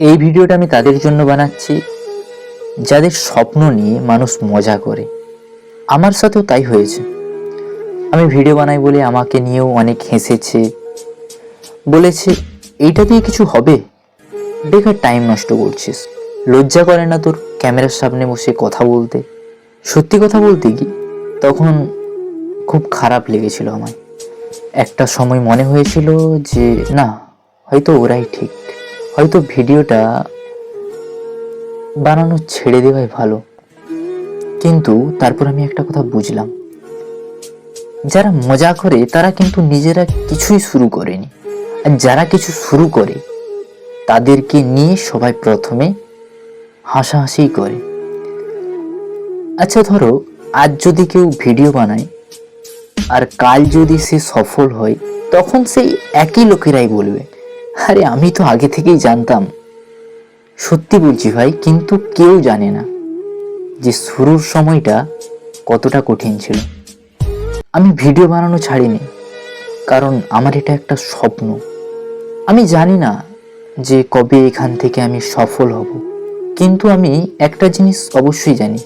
এই ভিডিওটা আমি তাদের জন্য বানাচ্ছি যাদের স্বপ্ন নিয়ে মানুষ মজা করে। আমার সাথেও তাই হয়েছে। আমি ভিডিও বানাই বলে আমাকে নিয়েও অনেক হেসেছে, বলেছে এইটা দিয়ে কিছু হবে, বেকার টাইম নষ্ট করছিস, লজ্জা করে না তোর ক্যামেরার সামনে বসে কথা বলতে? সত্যি কথা বলতে কি, তখন খুব খারাপ লেগেছিল আমায়। একটা সময় মনে হয়েছিল যে না, হয়তো ওরাই ঠিক, হয়তো ভিডিওটা বানানো ছেড়ে দেওয়াই ভালো। কিন্তু তারপর আমি একটা কথা বুঝলাম, যারা মজা করে তারা কিন্তু নিজেরা কিছুই শুরু করেনি, আর যারা কিছু শুরু করে তাদেরকে নিয়ে সবাই প্রথমে হাসাহাসি করে। আচ্ছা ধরো, আজ যদি কেউ ভিডিও বানায় আর কাল যদি সে সফল হয়, তখন সেই একই লোকেরাই বলবে আরে আমি তো আগে থেকেই জানতাম। সত্যি বলছি ভাই, কিন্তু কেউ জানে না যে শুরুর সময়টা কতটা কঠিন ছিল। আমি ভিডিও বানানো ছাড়িনি কারণ আমার এটা একটা স্বপ্ন। আমি জানি না যে কবে এখান থেকে আমি সফল হব, কিন্তু আমি একটা জিনিস অবশ্যই জানি,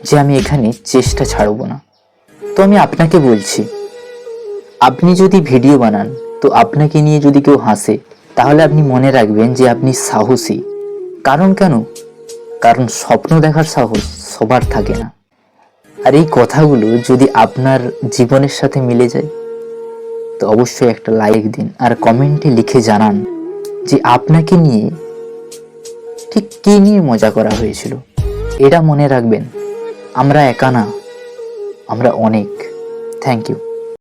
যে আমি এখানে চেষ্টা ছাড়ব না। তো আমি আপনাকে বলছি, আপনি যদি ভিডিও বানান তো আপনাকে নিয়ে যদি কেউ হাসে, তাহলে আপনি মনে রাখবেন যে আপনি সাহসী। কারণ কেন? কারণ স্বপ্ন দেখার সাহস সবার থাকে না। আর এই কথাগুলো যদি আপনার জীবনের সাথে মিলে যায়, তো অবশ্যই একটা লাইক দিন আর কমেন্টে লিখে জানান যে আপনাকে নিয়ে ঠিক কী নিয়ে মজা করা হয়েছিল। এটা মনে রাখবেন, আমরা একা না, আমরা অনেক। Thank you.